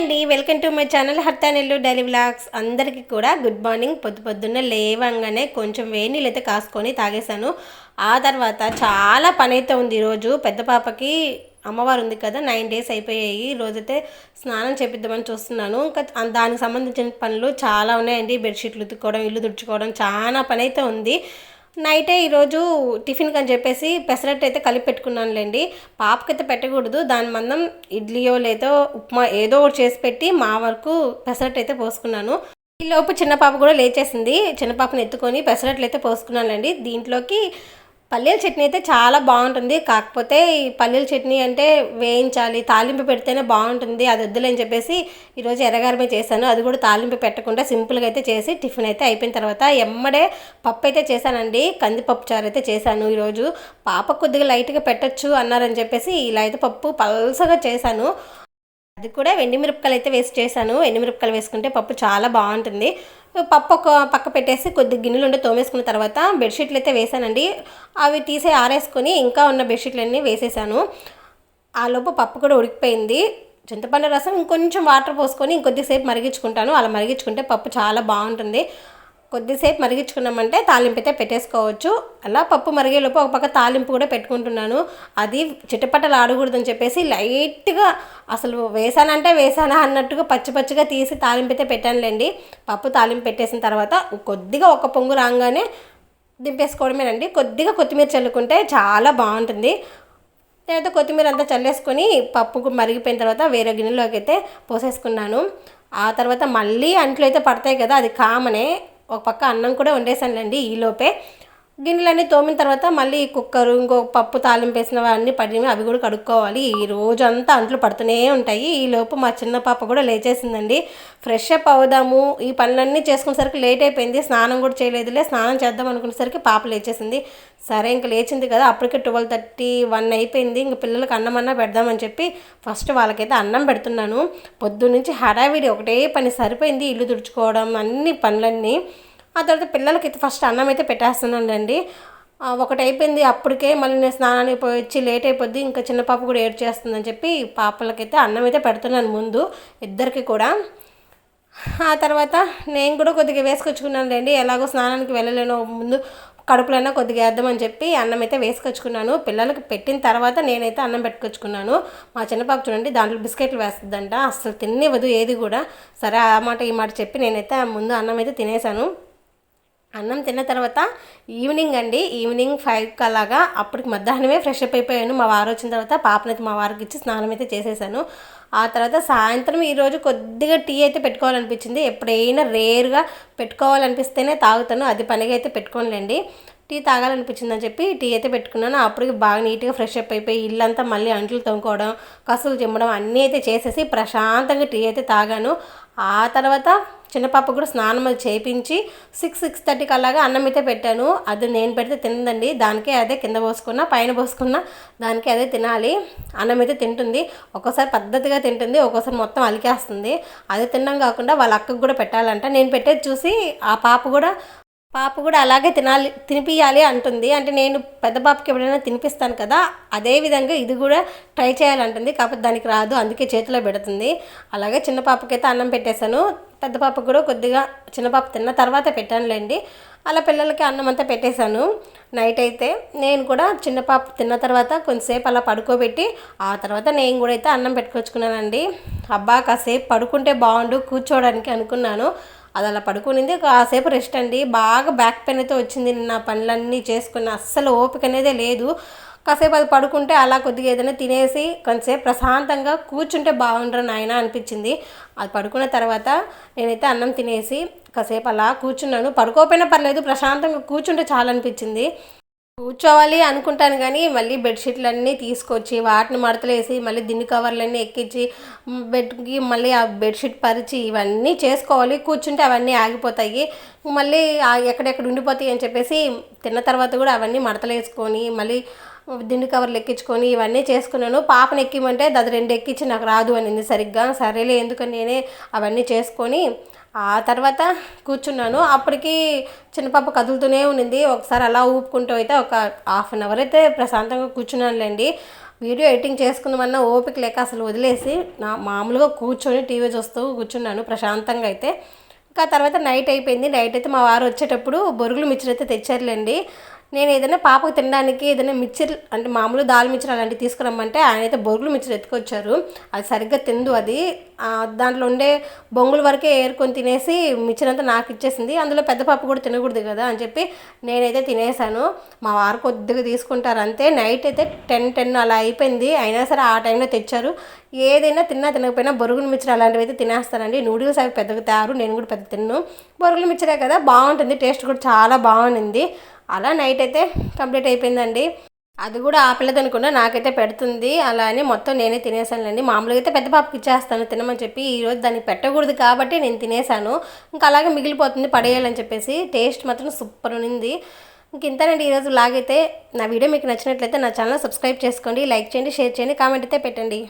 అండి, welcome to my channel హర్తానెల్లు daily vlogs. అందరికీ కూడా గుడ్ మార్నింగ్. పొద్దున్న లేవంగానే కొంచెం వేడి నీళ్ళు అయితే కాసుకొని తాగేశాను. ఆ తర్వాత చాలా పని అయితే ఉంది. ఈరోజు పెద్ద పాపకి అమ్మవారు ఉంది కదా, 9 డేస్ అయిపోయాయి. రోజైతే స్నానం చేపిద్దామని చూస్తున్నాను. ఇంకా దానికి సంబంధించిన పనులు చాలా ఉన్నాయండి. బెడ్షీట్లు ఉతుక్కోవడం, ఇల్లు తుడుచుకోవడం, చాలా పని అయితే ఉంది. నైటే ఈరోజు టిఫిన్కి అని చెప్పేసి పెసరట్టు అయితే కలిపి పెట్టుకున్నానులేండి. పాపకైతే పెట్టకూడదు, దాని మందం ఇడ్లీయో లేదో ఉప్మా ఏదో ఒకటి చేసి పెట్టి మా వరకు పెసరట్టు అయితే పోసుకున్నాను. ఈలోపు చిన్న పాప కూడా లేచేసింది. చిన్న పాపను ఎత్తుకొని పెసరట్లు అయితే పోసుకున్నానులేండి. దీంట్లోకి పల్లీల చట్నీ అయితే చాలా బాగుంటుంది. కాకపోతే ఈ పల్లీల చట్నీ అంటే వేయించాలి, తాలింపు పెడితేనే బాగుంటుంది. అది వద్దులని చెప్పేసి ఈరోజు ఎర్రగారమే చేశాను. అది కూడా తాలింపు పెట్టకుండా సింపుల్గా అయితే చేసి టిఫిన్ అయితే అయిపోయిన తర్వాత ఎమ్మడే పప్పు అయితే చేశానండి. కందిపప్పు చారు అయితే చేశాను. ఈరోజు పాప కొద్దిగా లైట్గా పెట్టచ్చు అన్నారని చెప్పేసి ఇలా అయితే పప్పు పల్సగా చేశాను. అది కూడా ఎండుమిరపకాయలు అయితే వేసి చేశాను. ఎండుమిరపకాయలు వేసుకుంటే పప్పు చాలా బాగుంటుంది. పప్పు ఒక పక్క పెట్టేసి కొద్ది గిన్నెలు ఉండి తోమేసుకున్న తర్వాత బెడ్షీట్లు అయితే వేసానండి. అవి తీసే ఆరేసుకొని ఇంకా ఉన్న బెడ్షీట్లన్నీ వేసేసాను. ఆ లోపు పప్పు కూడా ఉడికిపోయింది. చింతపండు రసం ఇంకొంచెం వాటర్ పోసుకొని ఇంకొద్దిసేపు మరిగించుకుంటాను. అలా మరిగించుకుంటే పప్పు చాలా బాగుంటుంది. కొద్దిసేపు మరిగించుకున్నామంటే తాలింపు అయితే పెట్టేసుకోవచ్చు. అలా పప్పు మరిగేలోపు ఒక పక్క తాలింపు కూడా పెట్టుకుంటున్నాను. అది చిటపటలు ఆడకూడదని చెప్పేసి లైట్గా అసలు వేసానా అన్నట్టుగా పచ్చిగా తీసి తాలింపు అయితే పెట్టానులేండి. పప్పు తాలింపు పెట్టేసిన తర్వాత కొద్దిగా ఒక పొంగు రాగానే దింపేసుకోవడమేనండి. కొద్దిగా కొత్తిమీర చల్లుకుంటే చాలా బాగుంటుంది. నేనైతే కొత్తిమీర అంతా చల్లేసుకొని పప్పు మరిగిపోయిన తర్వాత వేరే గిన్నెలోకి అయితే పోసేసుకున్నాను. ఆ తర్వాత మళ్ళీ అంట్లు అయితే పడతాయి కదా, అది కామనే. ఒక పక్క అన్నం కూడా వండేసానులేండి. ఈలోపే గిన్నెలన్నీ తోమిన తర్వాత మళ్ళీ కుక్కరు ఇంకో పప్పు తాలింపు వేసినవి అన్నీ పడినవి, అవి కూడా కడుక్కోవాలి. ఈ రోజంతా అంట్లు పడుతూనే ఉంటాయి. ఈలోపు మా చిన్న పాప కూడా లేచేసిందండి. ఫ్రెష్ అప్ అవుదాము, ఈ పనులన్నీ చేసుకునేసరికి లేట్ అయిపోయింది. స్నానం కూడా చేయలేదులే, స్నానం చేద్దాం అనుకునేసరికి పాప లేచేసింది. సరే ఇంక లేచింది కదా, అప్పటికే 12:30, 1 అయిపోయింది. ఇంక పిల్లలకి అన్నమన్నా పెడదామని చెప్పి ఫస్ట్ వాళ్ళకైతే అన్నం పెడుతున్నాను. పొద్దున్నుంచి హడావిడి ఒకటే పని సరిపోయింది. ఇల్లు తుడుచుకోవడం అన్ని పనులన్నీ. ఆ తర్వాత పిల్లలకి అయితే ఫస్ట్ అన్నం అయితే పెట్టేస్తున్నానండి. ఒకటి అయిపోయింది అప్పటికే. మళ్ళీ నేను స్నానానికి పోయి వచ్చి లేట్ అయిపోద్ది, ఇంకా చిన్న పాప కూడా ఏడ్ చేస్తుందని చెప్పి పాపలకైతే అన్నం అయితే పెడుతున్నాను ముందు ఇద్దరికి కూడా. ఆ తర్వాత నేను కూడా కొద్దిగా వేసుకొచ్చుకున్నానులేండి. ఎలాగో స్నానానికి వెళ్ళలేను, ముందు కడుపులైనా కొద్దిగా వేద్దామని చెప్పి అన్నం అయితే వేసుకొచ్చుకున్నాను. పిల్లలకి పెట్టిన తర్వాత నేనైతే అన్నం పెట్టుకొచ్చుకున్నాను. మా చిన్నపాప చూడండి దాంట్లో బిస్కెట్లు వేస్తుందంట, అసలు తినివ్వదు ఏది కూడా. సరే ఆ మాట ఈ మాట చెప్పి నేనైతే ముందు అన్నం అయితే తినేసాను. అన్నం తిన్న తర్వాత ఈవినింగ్ 5 అలాగా అప్పటికి మధ్యాహ్నమే ఫ్రెష్ అప్ అయిపోయాను. మా వారు వచ్చిన తర్వాత పాపనైతే మా వారికి ఇచ్చి స్నానం అయితే చేసేసాను. ఆ తర్వాత సాయంత్రం ఈరోజు కొద్దిగా టీ అయితే పెట్టుకోవాలనిపించింది. ఎప్పుడైనా రేర్గా పెట్టుకోవాలనిపిస్తేనే తాగుతాను, అది పనిగా అయితే పెట్టుకోనులేండి. టీ తాగాలనిపించిందని చెప్పి టీ అయితే పెట్టుకున్నాను. అప్పటికి బాగా నీట్గా ఫ్రెష్ అప్ అయిపోయి ఇల్లంతా మళ్ళీ అంట్లు తోముకోవడం, కసులు చిమ్మడం అన్నీ అయితే చేసేసి ప్రశాంతంగా టీ అయితే తాగాను. ఆ తర్వాత చిన్నపాప కూడా స్నానం అది చేయించి 6:30కి అలాగా అన్నం అయితే పెట్టాను. అది నేను పెడితే తిందండి, దానికే అదే కింద పోసుకున్నా పైన పోసుకున్నా దానికే అదే తినాలి. అన్నం అయితే తింటుంది. ఒక్కోసారి పద్ధతిగా తింటుంది, ఒక్కోసారి మొత్తం అలికేస్తుంది. అది తినడం కాకుండా వాళ్ళ అక్కకు కూడా పెట్టాలంట. నేను పెట్టేది చూసి ఆ పాప కూడా అలాగే తినిపియాలి అంటుంది. అంటే నేను పెద్ద పాపకి ఎప్పుడైనా తినిపిస్తాను కదా, అదే విధంగా ఇది కూడా ట్రై చేయాలంటుంది. కాకపోతే దానికి రాదు, అందుకే చేతిలో పెడుతుంది. అలాగే చిన్న పాపకైతే అన్నం పెట్టేశాను. పెద్ద పాపకు కూడా కొద్దిగా చిన్న పాప తిన్న తర్వాత పెట్టానులేండి. అలా పిల్లలకి అన్నం అంతా పెట్టేశాను. నైట్ అయితే నేను కూడా చిన్న పాప తిన్న తర్వాత కొంచెంసేపు అలా పడుకోబెట్టి ఆ తర్వాత నేను కూడా అయితే అన్నం పెట్టుకొచ్చుకున్నానండి. అబ్బా కాసేపు పడుకుంటే బాగుండు కూర్చోవడానికి అనుకున్నాను. అది అలా పడుకునింది. కాసేపు రెస్ట్ అండి. బాగా బ్యాక్ పెయిన్ అయితే వచ్చింది. నా పనులన్నీ చేసుకున్న అస్సలు ఓపిక అనేదే లేదు. కాసేపు అది పడుకుంటే అలా కొద్దిగా ఏదైనా తినేసి కొంచెంసేపు ప్రశాంతంగా కూర్చుంటే బాగుండ్రు నాయన అనిపించింది. అది పడుకున్న తర్వాత నేనైతే అన్నం తినేసి కాసేపు అలా కూర్చున్నాను. పడుకోకపోయినా పర్లేదు, ప్రశాంతంగా కూర్చుంటే చాలా అనిపించింది. కూర్చోవాలి అనుకుంటాను కానీ మళ్ళీ బెడ్షీట్లన్నీ తీసుకొచ్చి వాటిని మడతలేసి మళ్ళీ దిండు కవర్లన్నీ ఎక్కించి బెడ్కి మళ్ళీ ఆ బెడ్షీట్ పరిచి ఇవన్నీ చేసుకోవాలి. కూర్చుంటే అవన్నీ ఆగిపోతాయి, మళ్ళీ ఎక్కడెక్కడ ఉండిపోతాయి అని చెప్పేసి తిన్న తర్వాత కూడా అవన్నీ మడతలేసుకొని మళ్ళీ దిండు కవర్లు ఎక్కించుకొని ఇవన్నీ చేసుకున్నాను. పాపను ఎక్కిమంటే అది 2 ఎక్కించి నాకు రాదు అనింది సరిగ్గా. సరేలే ఎందుకని నేనే అవన్నీ చేసుకొని ఆ తర్వాత కూర్చున్నాను. అప్పటికి చిన్నపాప కదులుతూనే ఉన్నింది. ఒకసారి అలా ఊపుకుంటూ అయితే ఒక 1/2 అవర్ అయితే ప్రశాంతంగా కూర్చున్నానులేండి. వీడియో ఎడిటింగ్ చేసుకుందామన్నా ఓపిక లేక అసలు వదిలేసి మామూలుగా కూర్చొని టీవీ చూస్తూ కూర్చున్నాను ప్రశాంతంగా అయితే. ఇంకా తర్వాత నైట్ అయిపోయింది. నైట్ అయితే మా వారు వచ్చేటప్పుడు బొరుగులు మిక్చర్ అయితే తెచ్చారులేండి. నేను ఏదైనా పాపకు తినడానికి ఏదైనా మిక్చర్ అంటే మామూలు దాల్ మిక్చర్ అలాంటివి తీసుకురమ్మంటే ఆయన అయితే బొరుగులు మిక్చర్ ఎత్తుకొచ్చారు. అది సరిగ్గా తిందు అది. దాంట్లో ఉండే బొంగుల వరకే ఏరుకొని తినేసి మిక్చర్ అంతా నాకు ఇచ్చేసింది. అందులో పెద్ద పాప కూడా తినకూడదు కదా అని చెప్పి నేనైతే తినేసాను. మా వారు కొద్దిగా తీసుకుంటారు అంతే. నైట్ అయితే 10 అలా అయిపోయింది. అయినా సరే ఆ టైంలో తెచ్చారు. ఏదైనా తినకపోయినా బొరుగుల మిక్చర్ అలాంటివి అయితే తినేస్తానండి. నూడిల్స్ అవి పెద్దగా తయారు, నేను కూడా పెద్ద తిన్ను. బొరుగుల మిక్చరే కదా, బాగుంటుంది, టేస్ట్ కూడా చాలా బాగుంది. అలా నైట్ అయితే కంప్లీట్ అయిపోయిందండి. అది కూడా ఆ పిల్లదనుకున్నా నాకైతే పెడుతుంది అలా అని మొత్తం నేనే తినేసానులేండి. మామూలుగా అయితే పెద్ద పాపకి ఇచ్చేస్తాను తినమని చెప్పి, ఈరోజు దాన్ని పెట్టకూడదు కాబట్టి నేను తినేసాను. ఇంకా అలాగే మిగిలిపోతుంది పడేయాలని చెప్పేసి. టేస్ట్ మాత్రం సూపర్ ఉంది. ఇంక ఇంతేనండి ఈరోజు లాగైతే. నా వీడియో మీకు నచ్చినట్లయితే నా ఛానల్ సబ్స్క్రైబ్ చేసుకోండి, లైక్ చేయండి, షేర్ చేయండి, కామెంట్ అయితే పెట్టండి.